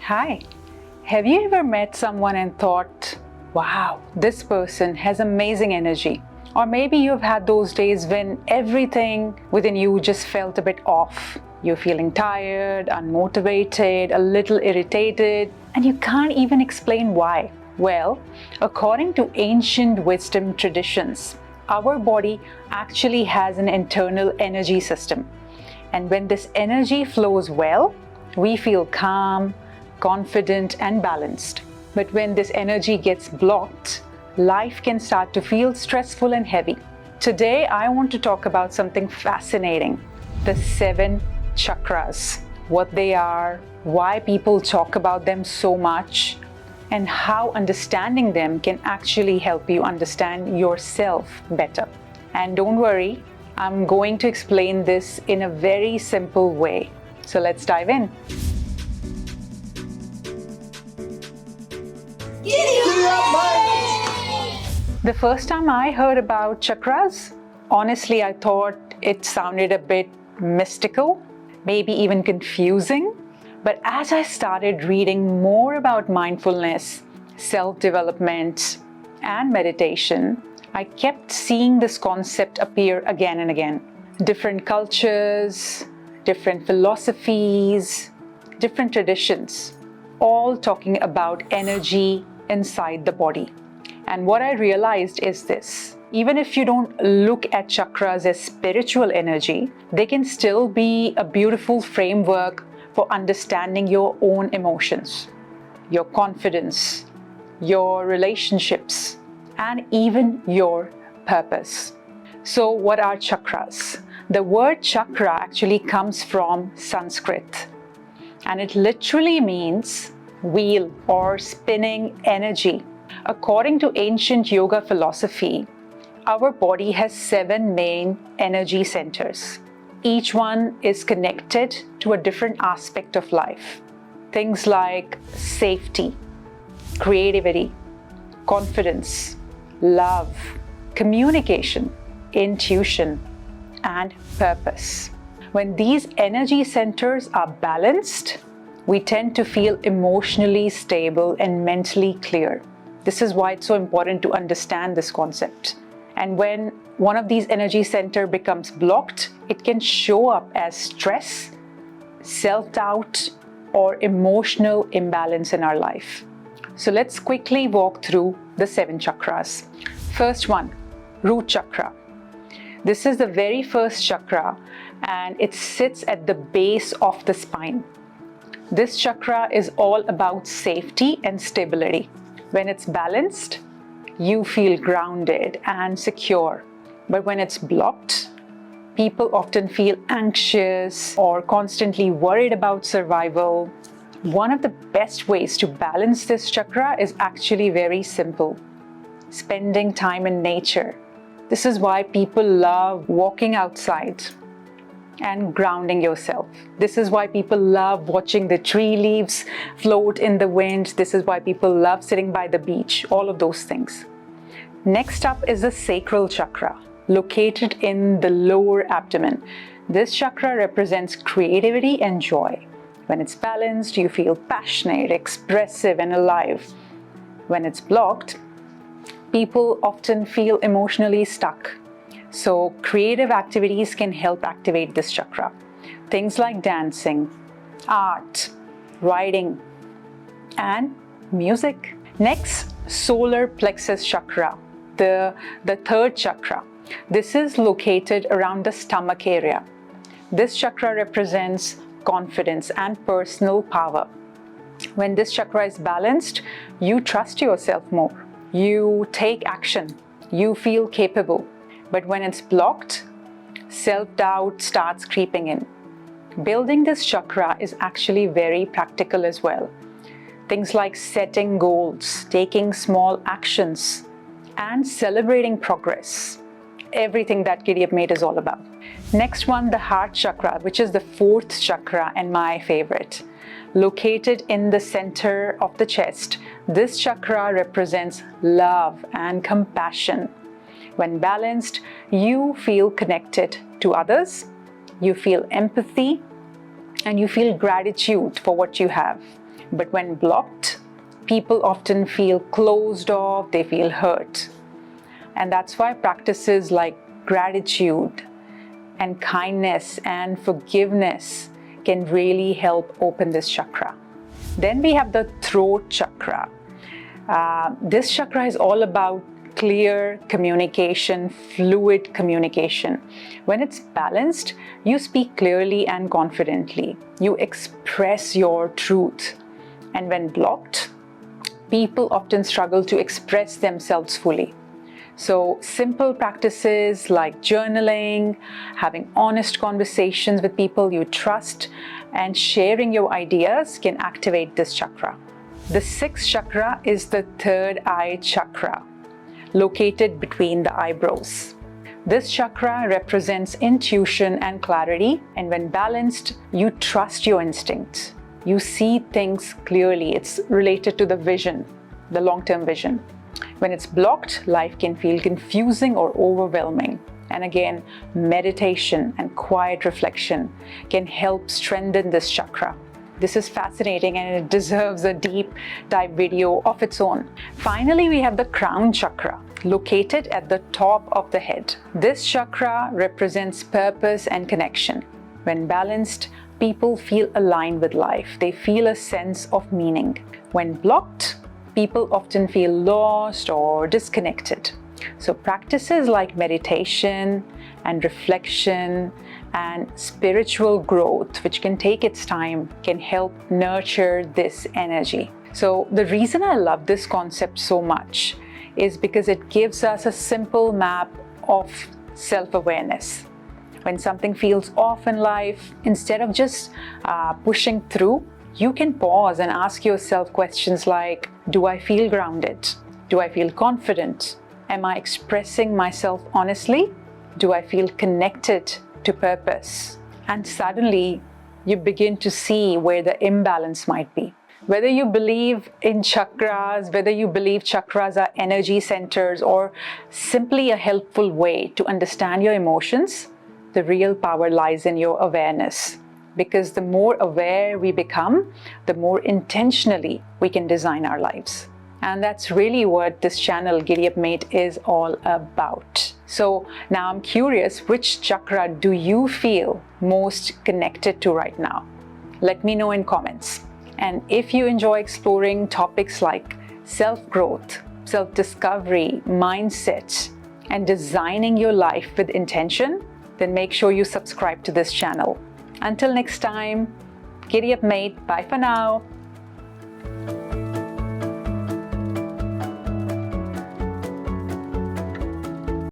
Hi, have you ever met someone and thought, wow, this person has amazing energy? Or maybe you've had those days when everything within you just felt a bit off. You're feeling tired, unmotivated, a little irritated, and you can't even explain why. Well, according to ancient wisdom traditions, our body actually has an internal energy system. And when this energy flows well, we feel calm, confident, and balanced. But when this energy gets blocked, life can start to feel stressful and heavy. Today, I want to talk about something fascinating: the 7 chakras, what they are, why people talk about them so much, and how understanding them can actually help you understand yourself better. And don't worry, I'm going to explain this in a very simple way. So let's dive in. The first time I heard about chakras, honestly, I thought it sounded a bit mystical, maybe even confusing. But as I started reading more about mindfulness, self-development, and meditation, I kept seeing this concept appear again and again. Different cultures, different philosophies, different traditions, all talking about energy inside the body. And what I realized is this: even if you don't look at chakras as spiritual energy, they can still be a beautiful framework for understanding your own emotions, your confidence, your relationships, and even your purpose. So, what are chakras? The word chakra actually comes from Sanskrit, and it literally means wheel or spinning energy. According to ancient yoga philosophy, our body has 7 main energy centers. Each one is connected to a different aspect of life. Things like safety, creativity, confidence, love, communication, intuition, and purpose. When these energy centers are balanced, we tend to feel emotionally stable and mentally clear. This is why it's so important to understand this concept. And when one of these energy centers becomes blocked, it can show up as stress, self-doubt, or emotional imbalance in our life. So let's quickly walk through the 7 chakras. First one, root chakra. This is the very first chakra, and it sits at the base of the spine. This chakra is all about safety and stability. When it's balanced, you feel grounded and secure. But when it's blocked, people often feel anxious or constantly worried about survival. One of the best ways to balance this chakra is actually very simple: spending time in nature. This is why people love walking outside and grounding yourself. This is why people love watching the tree leaves float in the wind. This is why people love sitting by the beach, all of those things. Next up is the sacral chakra, located in the lower abdomen. This chakra represents creativity and joy. When it's balanced, you feel passionate, expressive, and alive. When it's blocked, people often feel emotionally stuck. So creative activities can help activate this chakra. Things like dancing, art, writing, and music. Next, solar plexus chakra, the third chakra. This is located around the stomach area. This chakra represents confidence and personal power. When this chakra is balanced, you trust yourself more. You take action. You feel capable. But when it's blocked, self-doubt starts creeping in. Building this chakra is actually very practical as well. Things like setting goals, taking small actions, and celebrating progress. Everything that Giddy Up Mate is all about. Next one, the heart chakra, which is the 4th chakra and my favorite. Located in the center of the chest, this chakra represents love and compassion. When balanced, you feel connected to others, you feel empathy, and you feel gratitude for what you have. But when blocked, people often feel closed off, they feel hurt. And that's why practices like gratitude and kindness and forgiveness can really help open this chakra. Then we have the throat chakra. This chakra is all about clear communication, fluid communication. When it's balanced, you speak clearly and confidently. You express your truth. And when blocked, people often struggle to express themselves fully. So simple practices like journaling, having honest conversations with people you trust, and sharing your ideas can activate this chakra. The sixth chakra is the third eye chakra, located between the eyebrows. This chakra represents intuition and clarity, and when balanced, you trust your instincts. You see things clearly. It's related to the vision, the long-term vision. When it's blocked, life can feel confusing or overwhelming. And again, meditation and quiet reflection can help strengthen this chakra. This is fascinating and it deserves a deep dive video of its own. Finally, we have the crown chakra, located at the top of the head. This chakra represents purpose and connection. When balanced, people feel aligned with life. They feel a sense of meaning. When blocked, people often feel lost or disconnected. So practices like meditation and reflection and spiritual growth, which can take its time, can help nurture this energy. So the reason I love this concept so much is because it gives us a simple map of self-awareness. When something feels off in life, instead of just pushing through, you can pause and ask yourself questions like, do I feel grounded? Do I feel confident? Am I expressing myself honestly? Do I feel connected to purpose? And suddenly you begin to see where the imbalance might be. Whether you believe in chakras, whether you believe chakras are energy centers or simply a helpful way to understand your emotions, the real power lies in your awareness. Because the more aware we become, the more intentionally we can design our lives. And that's really what this channel, Giddy Up Mate, is all about. So now I'm curious, which chakra do you feel most connected to right now? Let me know in comments. And if you enjoy exploring topics like self-growth, self-discovery, mindset, and designing your life with intention, then make sure you subscribe to this channel. Until next time, Giddy Up Mate, bye for now.